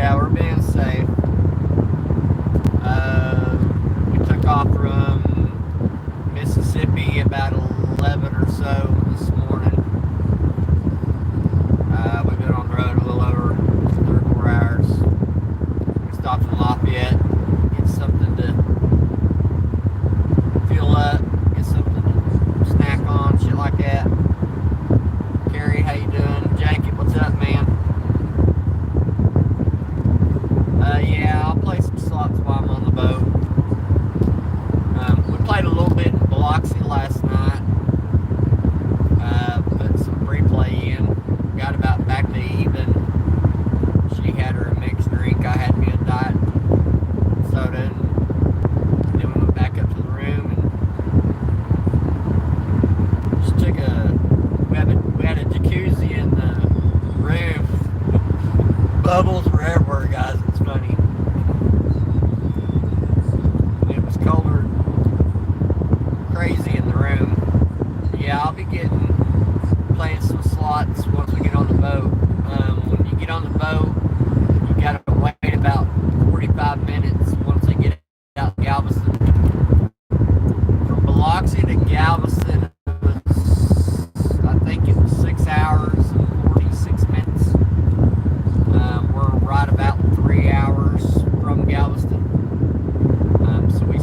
Yeah, we're being safe. We took off from Mississippi about 11 or so this morning. We've been on the road a little over 3 or 4 hours. We stopped in Lafayette, get something to fuel up, get something to snack on, shit like that. Carrie, how you doing? Jacket, what's up, man? Yeah, I'll play some slots while I'm on the boat. We played a little bit in Biloxi last night. Put some free play in. Got about back to even. She had her a mixed drink. I had me a diet soda. And then we went back up to the room and just took we had a jacuzzi in the room. Bubbles were everywhere, guys. It's funny. It was colder, crazy in the room. Yeah, I'll be playing some slots once we get on the boat. When you get on the boat, you gotta wait about 45 minutes once they get out to Galveston. From Biloxi to Galveston, I think it was 6 hours and 46 minutes. We're right about 3 hours from Galveston. So we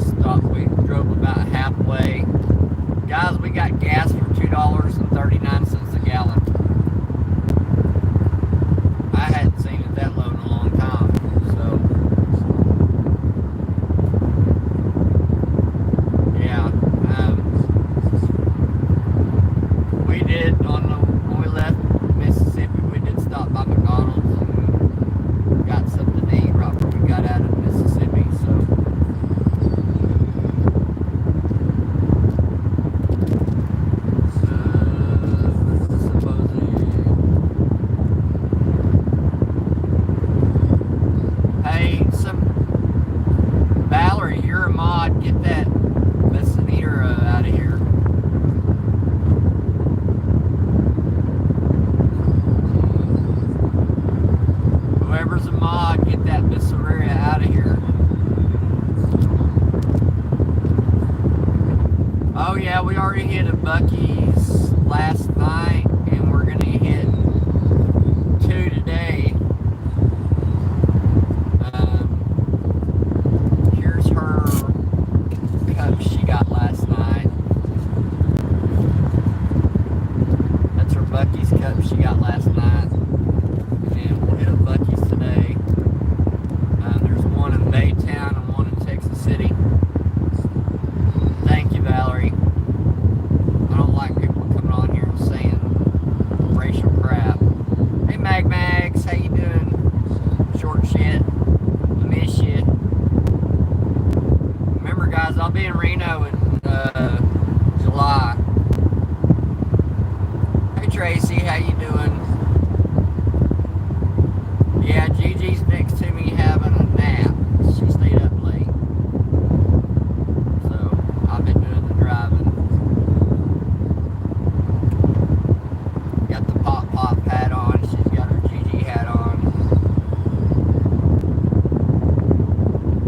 drove about halfway. Guys, we got gas for $2.39 a gallon. I hadn't seen it that low in a long time. So, yeah. We did, when we left Mississippi, we did stop by McDonald's and got something to eat right before we got out of Mississippi. So, hey, Valerie, you're a mod. Get that Messenger out of here. Whoever's a mod, get that Messenger out of here. Oh yeah, we already hit a Buc-ee's last night, and we're gonna hit 2 today. Here's her cup she got last night. That's her Buc-ee's cup she got last night. And we'll hit a Buc-ee's today. There's one in Baytown and one in Texas City. Thank you, Valerie. I don't like people coming on here and saying racial crap. Hey, Mags, how you doing? Short shit. I miss you. Remember, guys, I'll be in Reno in July. Hey, Tracy, how you doing? Yeah, Gigi's next to me having a nap. She stayed up late. So, I've been doing the driving. Got the pop hat on. She's got her Gigi hat on.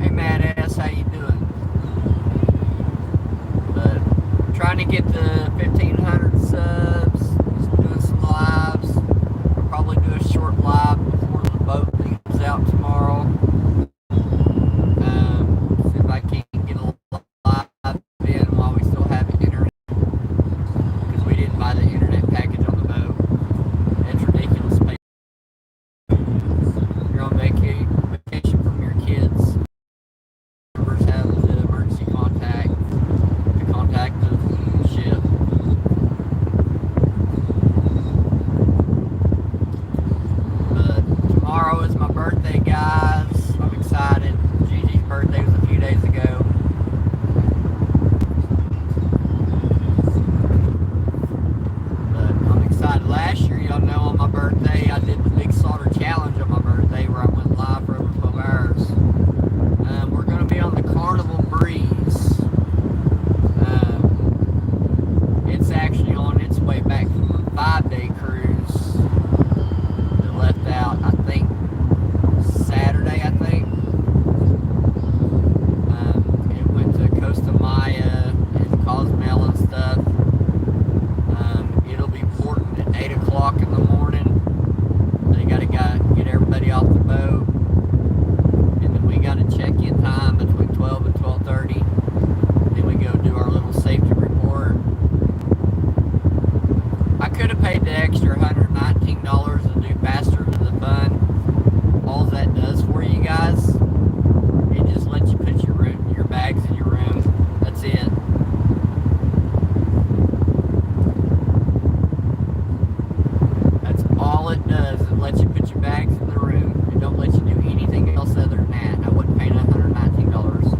Hey, Mad Ass, how you doing? But trying to get the 1,500 subs. Just doing some lives. extra $119 to do faster to the fun, all that does for you guys, it just lets you put your bags in your room. That's it. That's all it does. It lets you put your bags in the room. It don't let you do anything else other than that. I wouldn't pay $119.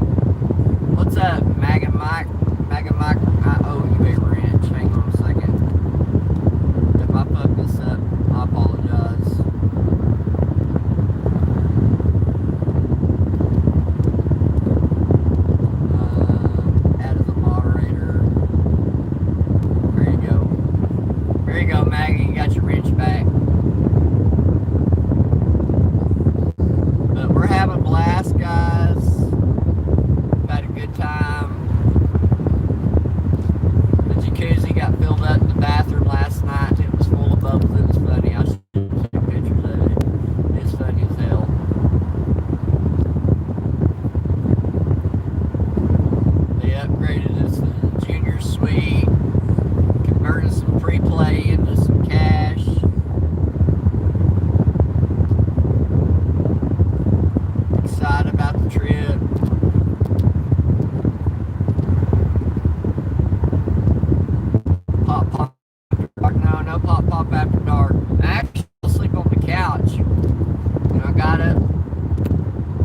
What's up, Maga Mike? Maga Mike, I owe you a wrench. Hang on a second. If I fuck this up, I apologize. Add as a moderator. There you go. There you go, Maggie. You got your wrench back. But we're having a blast, guys. We've had a good time. The jacuzzi got filled up in the bathroom last night. It was full of bubbles. It was funny. I should take pictures of it. It's funny as hell. They upgraded us to the junior suite, converted some free play into some cash. Excited about the trip. Pop pop after dark. No pop pop after dark. I actually fell asleep on the couch. And I got up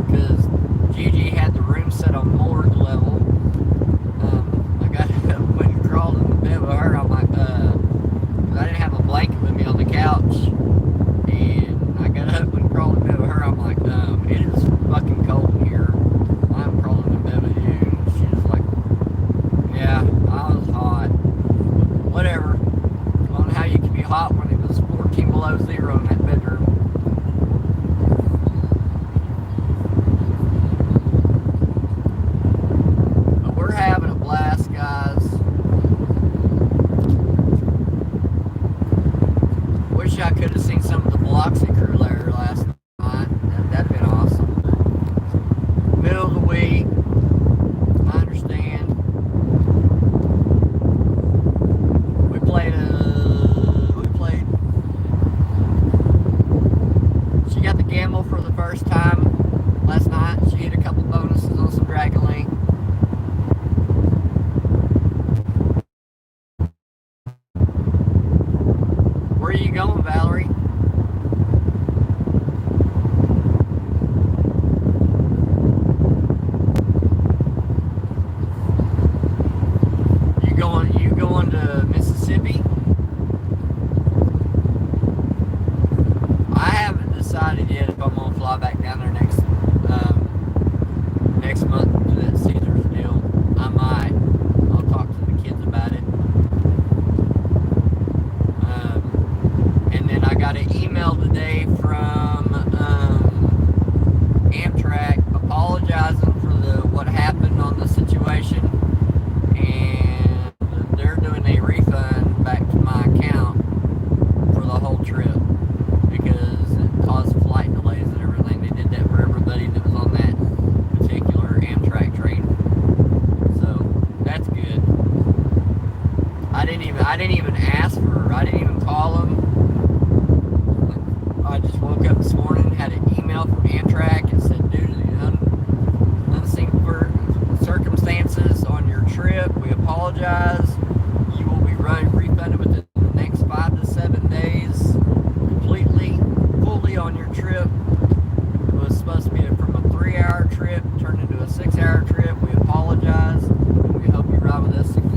because Gigi had the room set on morgue level. I got up when crawled in the bed with her. I'm like, 'cause I didn't have a blanket with me on the couch. And I got up and crawled in bed with her. I'm like, it is fucking cold in here. I'm crawling in bed with you. And she's like, yeah, I was hot. Whatever. I don't know how you can be hot when it was 14 below zero in that bedroom. But we're having a blast, guys. Wish I could have seen some of the Biloxi crew there last night. That'd been awesome. Middle of the week. I understand. We played. She got the gamble for the first time last night. She hit a couple bonuses on some Dragon Link. Where are you going, Valerie? You going to Mississippi? I haven't decided yet if I'm gonna fly back down there next month to that Caesar's deal. I might. I'll talk to the kids about it. And then I got an email today from Amtrak apologizing for what happened on the situation, and they're doing a refund back to my account for the whole trip because it caused flight delays and everything. They did that for everybody that was on that particular Amtrak train. So that's good. I didn't even ask for her. I didn't even call them. I just woke up this morning, had an email from Amtrak and said, due to the unseen circumstances on your trip, we apologize. You will be refunded within the next 5 to 7 days, completely, fully on your trip. It was supposed to be from a 3-hour trip, turned into a 6-hour trip. We apologize, and we hope you ride with us again.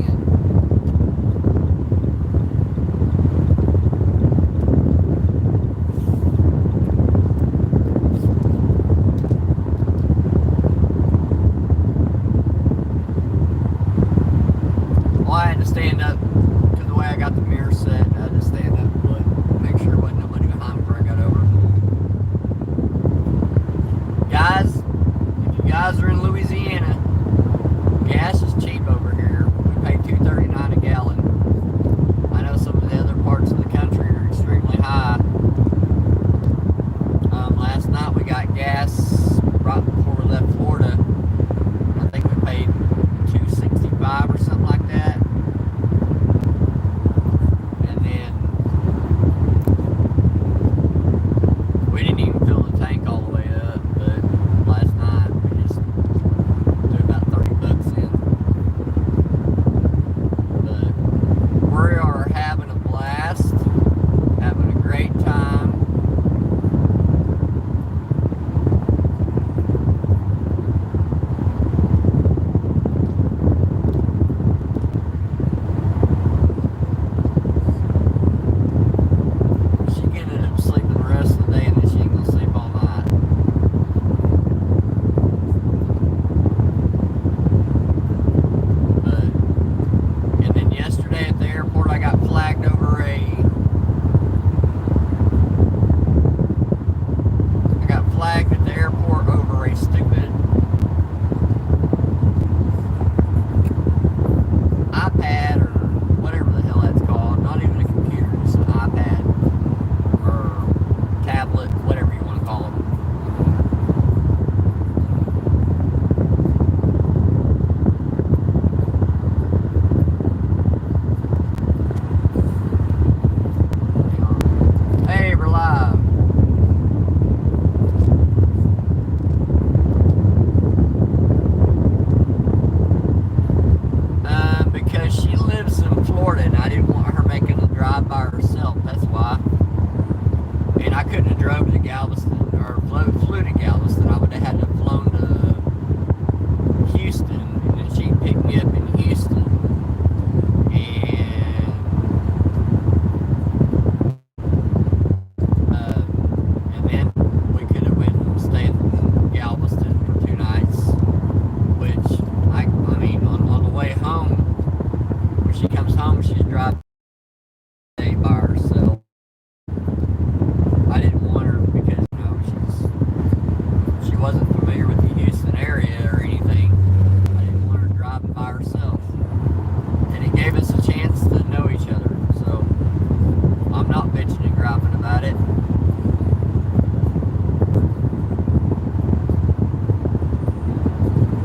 bitching and griping about it.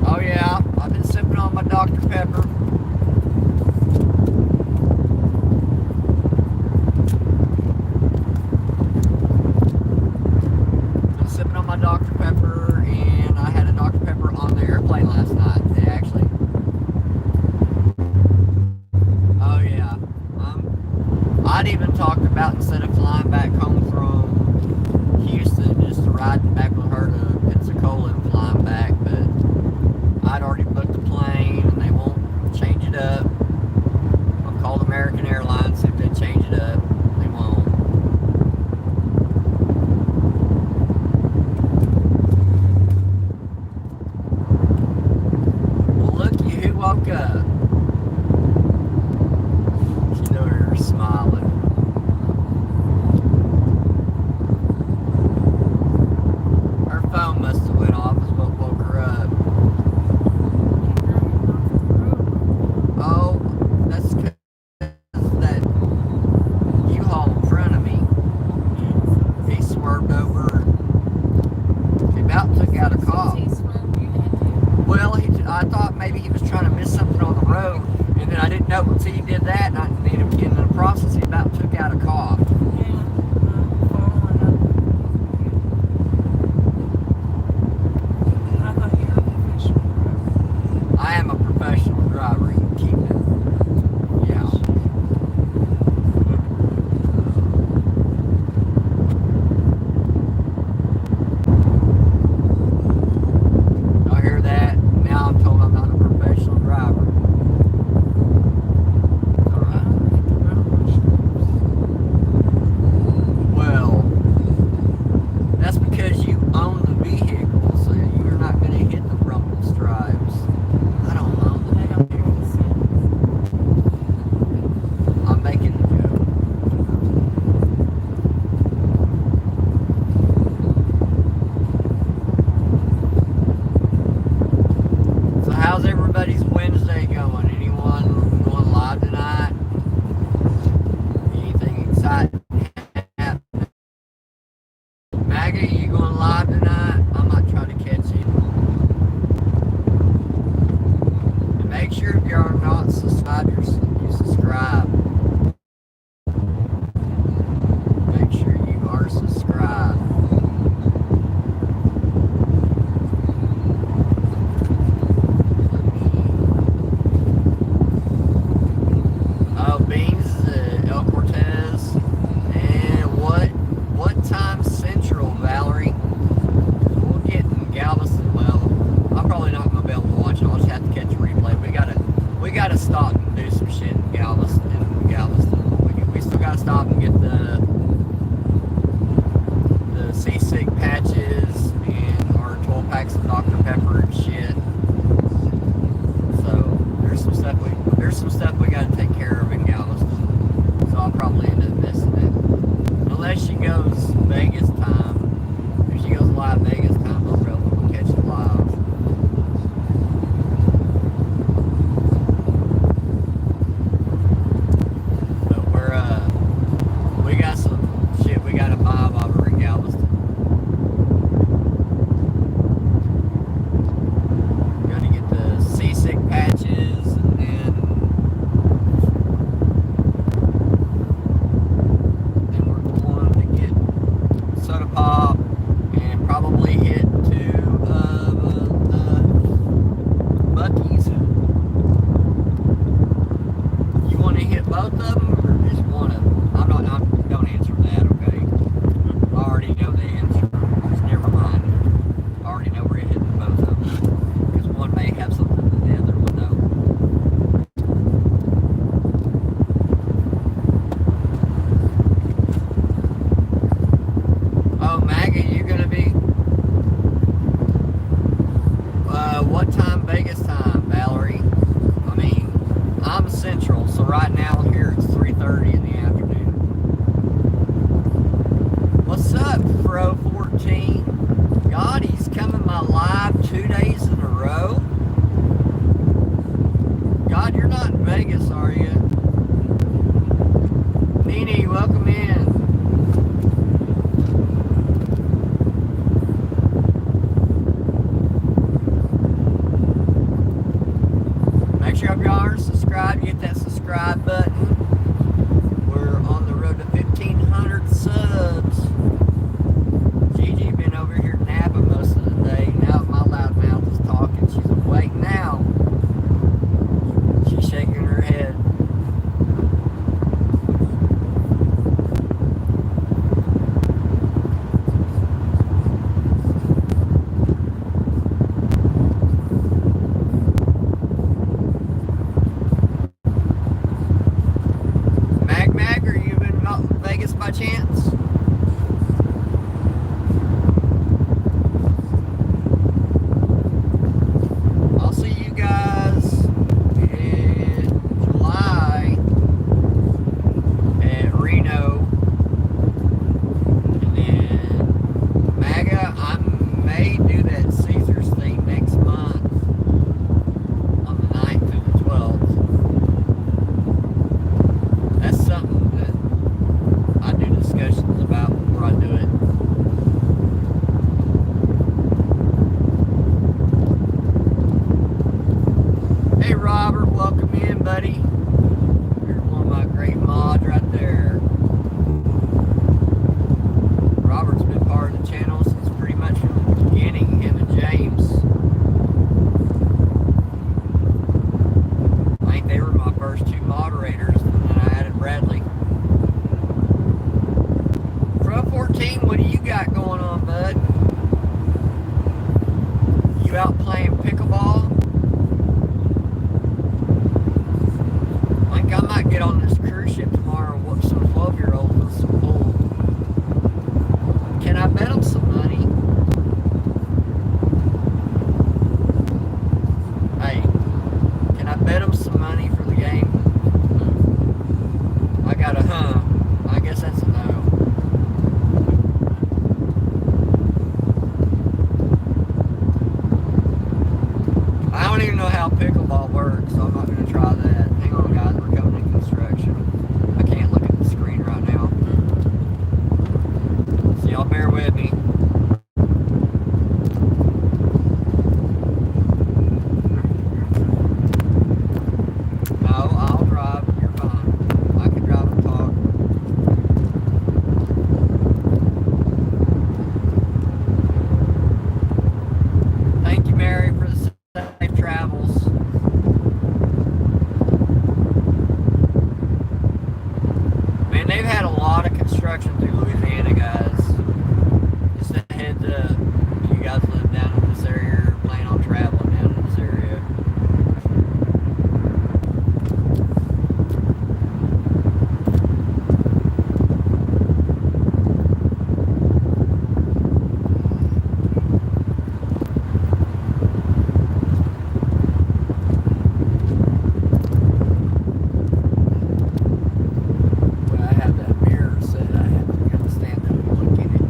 Oh yeah, I've been sipping on my Dr. Pepper. Been sipping on my Dr. Pepper, and I had a Dr. Pepper on the airplane last night. They actually. Oh yeah. I'd even talked about, instead of flying back home from Houston, just to ride back with her to Pensacola and flying back, but I'd already booked the plane and they won't change it up. I've called American Airlines, see if they change it up. They won't. Well, looky who woke up. She's over here smiling. Her phone must have went off, is what woke her up. Oh, that's because that U-Haul in front of me, he swerved over. He about took out a cop. Well, I thought maybe he was trying to miss something on the road, and then I didn't know until he did that, and in the process, he about took out a cop. I am a professional driver. You can keep it. Yeah. Y'all hear that? Now I'm told I'm not a professional driver. Alright. Well, that's because you own the vehicle, so you're not going to hit the rumble stripes. I don't own the vehicle. I'm making a joke. So how's everybody's Wednesday going? Anyone going live tonight? Anything exciting happening? Maggie, you going live tonight? I might try to catch you. And make sure if you are not subscribed, you subscribe. Make sure you are subscribed. Oh, Beans, El Cortez. And what time Central, Valerie? We'll get in Galveston. Well, I'm probably not gonna be able to watch it. I'll just have to catch a replay. We gotta stop and do some shit in Galveston. We still gotta stop and get the seasick patches and our 12 packs of Dr. Pepper and shit. So there's some stuff we gotta take care of in Galveston. So I'll probably end up missing it. Unless she goes Vegas time. If she goes live Vegas time, I'll probably catch it live. But we got some shit we gotta buy while we're in Galveston. Gotta get the seasick patches, and then we're going to get soda pop and probably hit two of the Buc-ee's. You want to hit both of them or just one of them? Don't answer that, okay? I already know the answer. Just never mind. I already know we're hitting both of them. Because one may have something that the other one don't. Oh, Maggie, you gonna be? What time Vegas time, Valerie? I mean, I'm Central, so right now here it's 3:30 in the afternoon. What's up, Fro14? God, he's coming my live 2 days in a row. God, you're not in Vegas, are you? Nene, welcome in. if y'all aren't subscribed, hit that subscribe button. We're on the road to 1,500 subs. Gigi been over here napping most of the day. Now my loud mouth is talking. She's awake now. She's shaking her head. Mag, are you in Vegas by chance? I'll see you guys in July at Reno. And then MAGA, I may do that Caesars thing next month on the 9th through the 12th. That's something that I do discussions about before I do it. Hey Robert, welcome in, buddy. You're one of my great mods right there. Robert's been part of the channel since pretty much from the beginning, him and James. I think they were my first two moderators, and then I added Bradley. Pro 14, what do you got going on, bud? You out playing pickleball? I think I might get on this cruise ship tomorrow and watch some 12-year-olds with some pool. Can I bet them some money? Hey, can I bet them some money for the game? I got a I guess that's a no. I don't even know how pickleball works, so I'm not going to try that. Hang on, guys, we're coming in construction. I can't look at the screen right now. So y'all bear with me. No, I'll drive. You're fine. I can drive and talk. Thank you, Mary, for the safe travels. Man, they've had a lot of construction through Louisiana, guys. Just a heads up. If you guys live down in this area or plan on traveling down in this area. When I have that mirror set, I have to stand up and look in it.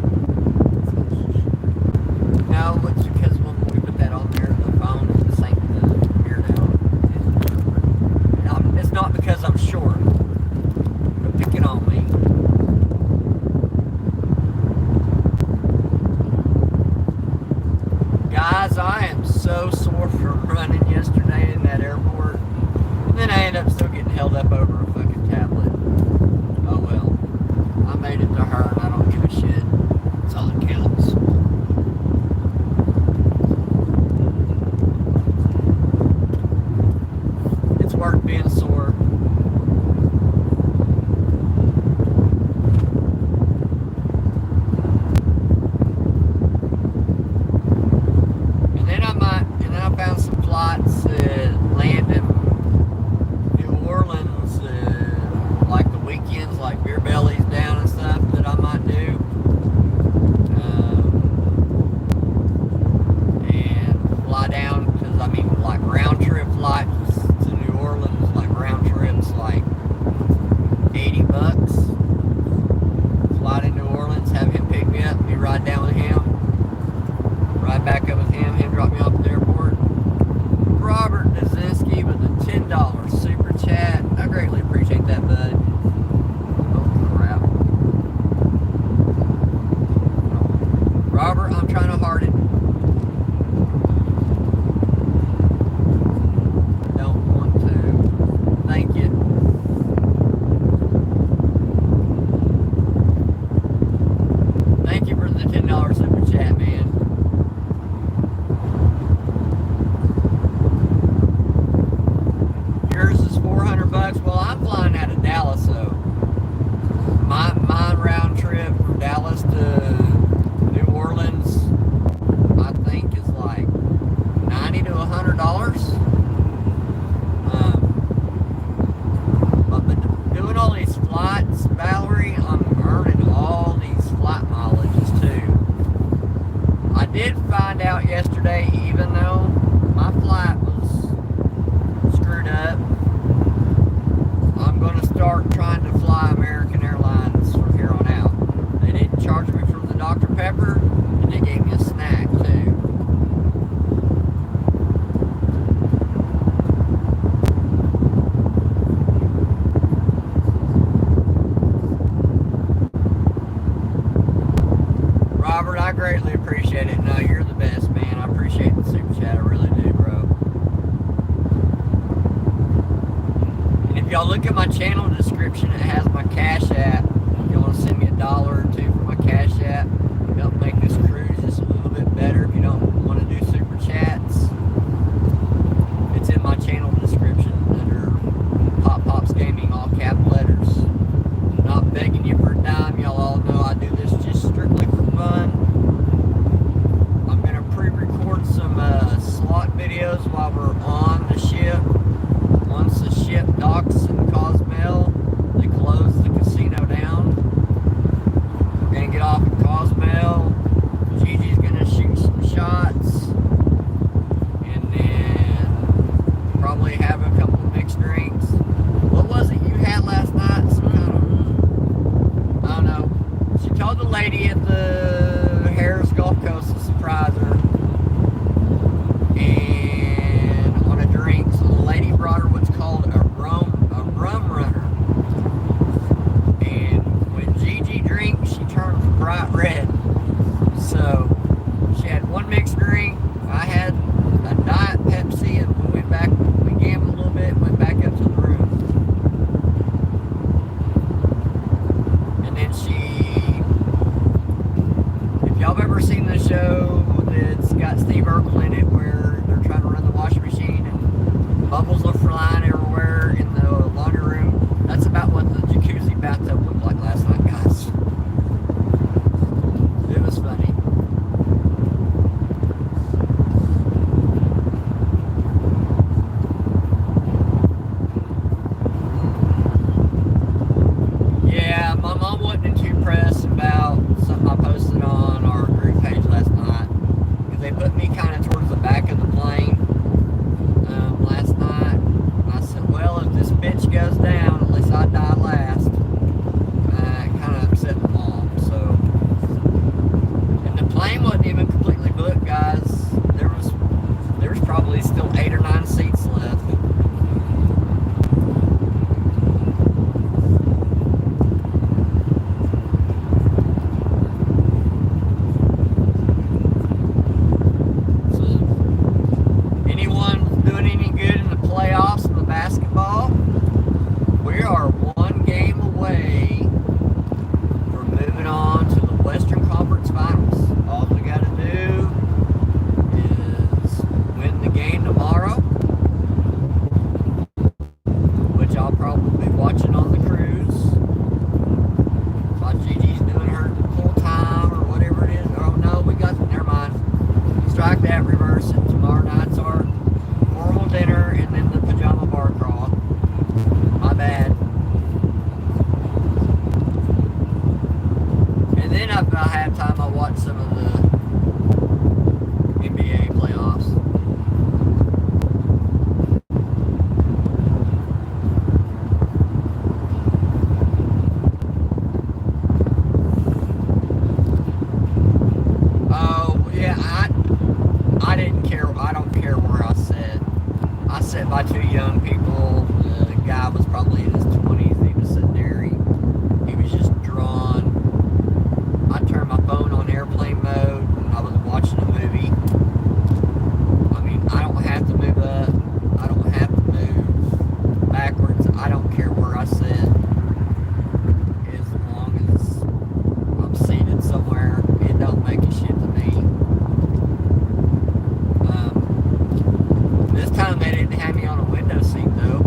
No, it's because when we put that on there, the phone is the same the mirror down. It's not because I'm short. They're picking on me. Guys, I am so sore from running yesterday in that airport. And then I end up still getting held up over a fucking tablet. Oh well. I made it to her and I don't give a shit. That's all that counts. It's worth being sore. And then I found some flights that land in New Orleans, like the weekends, like Beer Belly's down and stuff that I might do. And fly down, because I mean, like round trip flights to New Orleans, like round trips, like $80. Fly to New Orleans, have him pick me up, me ride down with him, ride back up with him drop me off at the airport. Robert Dazinski with a $10 super chat. I greatly appreciate that, bud. Oh, crap. Robert, I'm trying to harden. Don't want to. Robert, I greatly appreciate it. No, you're the best, man. I appreciate the super chat. I really do, bro. And if y'all look at my channel description, it has my Cash App. If you want to send me $1 or $2 for my Cash App, help make this cruise just a little bit better. If you don't want to do super chats, it's in my channel description under Pop Pops Gaming, all cap letters. I'm not begging you for a dime. Y'all all know I do this just strictly for fun. I'm going to pre-record some slot videos while we're on the ship. Once the ship docks in Cozumel, they close the casino down. We're going to get off at Cozumel. Gigi's going to shoot some shots. And then probably have a couple of mixed drinks. What was it you had last night? Some kind of, I don't know. She told the lady at the Harris Gulf Coast to surprise her. And on a drink, so the lady brought her what's called a rum runner. And when Gigi drinks, she turns bright red. So she had one mixed drink. I had a Diet Pepsi, and we went back. We gambled a little bit, went back up to the room. And then if y'all have ever seen the show that's got Steve Urkel in it, where they're trying to run the washing machine and bubbles are flying everywhere in the laundry room, that's about what the jacuzzi bathtub looked like last night, guys. It was funny. Yeah, my mom wasn't too pressed about something I posted on our group page last night, because they put me kind of towards the back of the plane last night. And I said, well, if this bitch goes down, at least I die last. It kind of upset my mom. So, and the plane wasn't even completely booked, guys. There was probably still 8 or 9 seats left. Basketball, we are one game away from moving on to the Western Conference Finals. All we got to do is win the game tomorrow, which I'll probably be watching on the cruise while Gigi's doing her full time or whatever it is. Oh no, never mind. Strike that, reverse it. Tomorrow night's our formal dinner and then the pajama bar crawl. My bad. And then if I have time, I'll watch some of the NBA playoffs. Oh, yeah, I didn't care. I don't care where I sat. I sat by 2 young people. The guy was probably in his 20s. He was sitting there. He was just drawn. I turned my phone on airplane mode and I was watching a movie. I mean, I don't have to move up. I don't have to move backwards. I don't care where I sit. As long as I'm seated somewhere, it don't make a shit to me. This time they didn't have me on a window seat though.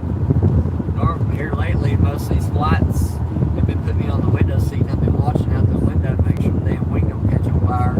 Here lately, most of these flights have been putting me on the window seat, and I've been watching out the window to make sure the damn wing don't catch on fire.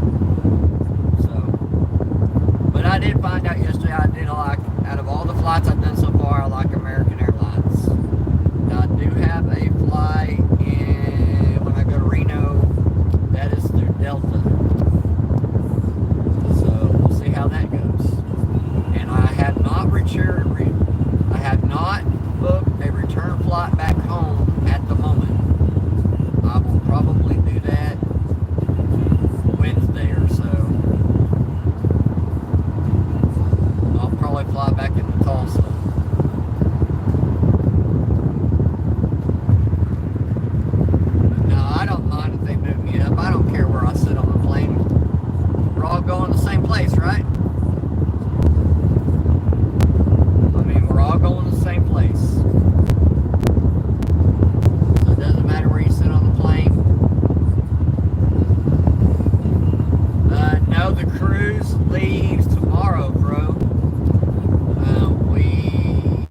leaves tomorrow, bro. We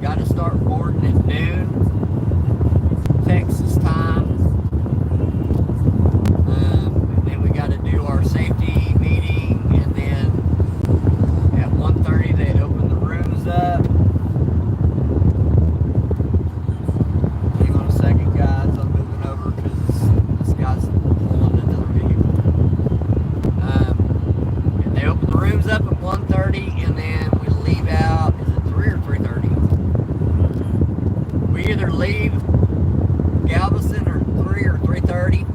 got to start boarding at noon, Texas time. And then we got to do our safety meeting, and then at 1:30 they open the rooms up. Hang on a second, guys. I'm moving over because this guy's pulling another vehicle. And they open the rooms up at 1:30, and then we leave out. Is it 3 or 3:30? We either leave Galveston or 3 or 3:30.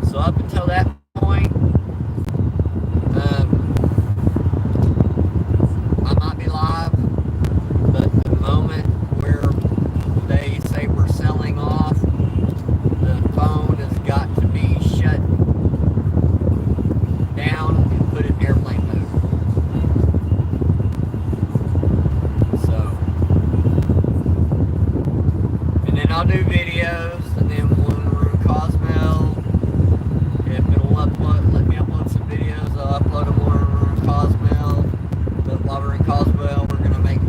So up until that point, I might be live, but the moment where they say we're selling off, the phone has got to be shut down and put in airplane mode. So, and then I'll do videos, and then when we're in Cozumel, if it'll upload, let me upload some videos. I'll upload them when we're in Cozumel. But while we're in Cozumel, we're gonna make,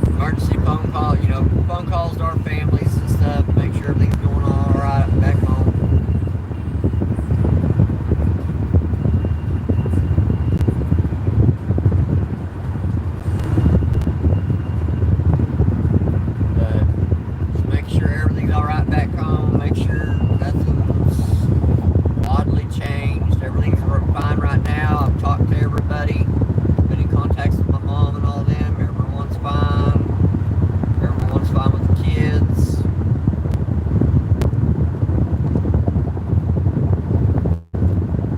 emergency phone call, phone calls to our families and stuff. Make sure everything's going all right back home. But just make sure everything's all right back home. Make sure nothing's oddly changed. Everything's fine right now. I've talked to everybody. Been in contact with my mom and all them. Everyone's fine. Everyone's fine with the kids.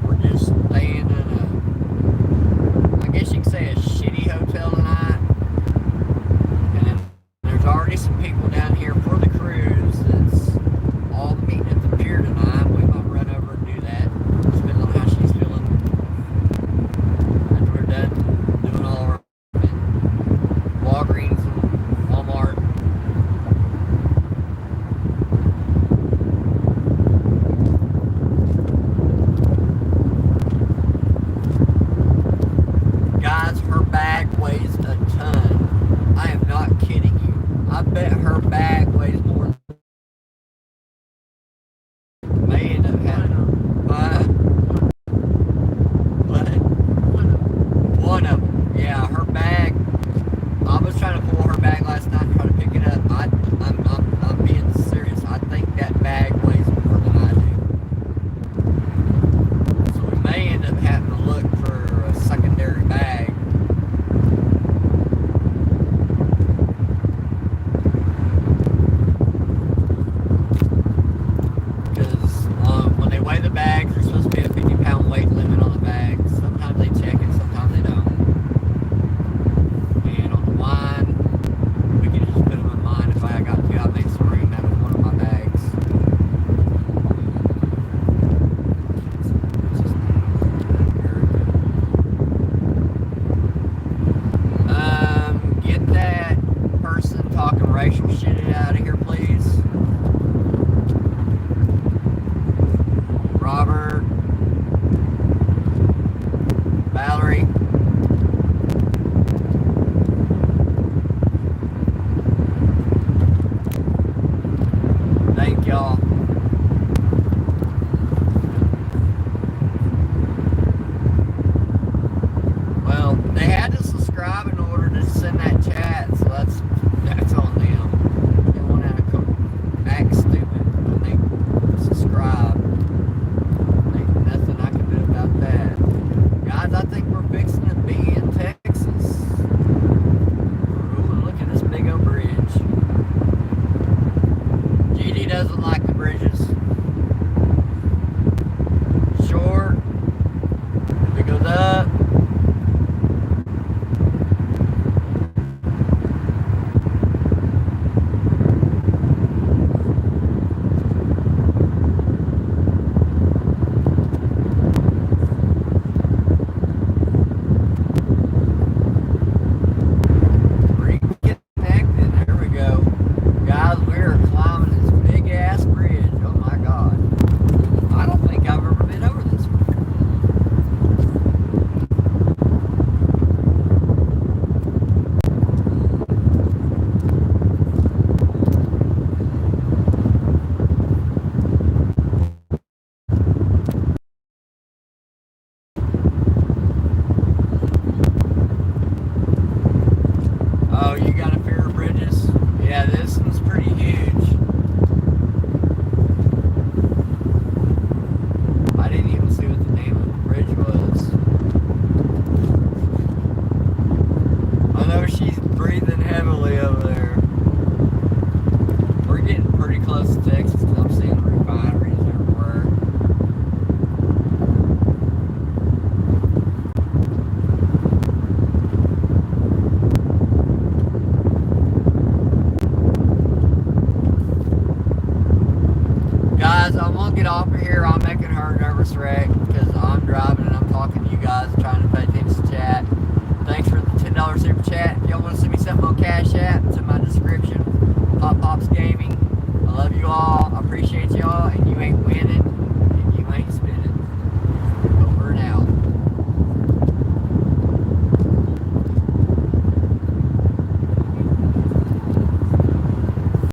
We're just staying in I guess you could say a shitty hotel tonight. And then there's already some people down here for the cruise that's all meeting at the pier tonight. We might run over and do that, depending on how she's feeling. After we're done doing all our Walgreens and Walmart. Guys, her bag weighs a ton. I am not kidding you. I bet her bag weighs more than may end up having. But one of them. Yeah, her bag. I was trying to pull her bag last night and try to pick it up. I'm being serious. I think that bag weighs more than I do. So we may end up having to look for a secondary bag. Because when they weigh the bags, there's supposed to be a 50-pound weight limit on the bags. Sometimes they check it, sometimes they don't. And on the wine, we can just put them in mine if I got to. I made some room out of one of my bags. Get that person talking racial shit out of here, please. Robert, Valerie. Thank y'all. Well, they had to subscribe in order to send that chat, so that's on them. They want to act stupid when they subscribe. Ain't nothing I can do about that. Guys, I think we're fixing to be in Texas. Ooh, look at this big old bridge. GD doesn't like the bridges. Short. If it goes up. Reconnected. There we go. Guys, we are climbing this big ass bridge. Oh close to Texas because I'm seeing refineries everywhere. Guys, I'm gonna get off of here. I'm making her a nervous wreck.